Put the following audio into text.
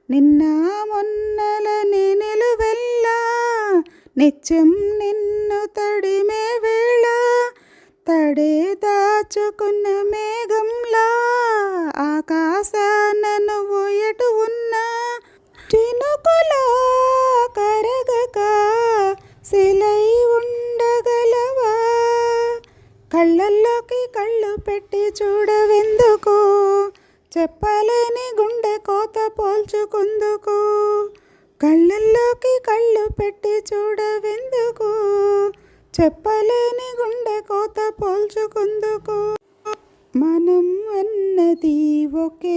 నిన్న మొన్నలని నిలువెల్లా నిత్యం నిన్ను తడిమే వేళ తడే దాచుకున్న మేఘంలా ఆకాశాన నువ్వు ఎటు ఉన్నా చినుకులా కరగక శిలై ఉండగలవా? కళ్ళల్లోకి కళ్ళు పెట్టి చూడవెందుకు? చెప్పలేని గుండె కోత పోల్చుకుందుకు? కళ్ళల్లోకి కళ్ళు పెట్టి చూడవెందుకు? చెప్పలేని గుండె కోత పోల్చుకుందుకు? మనం అన్నది ఒకే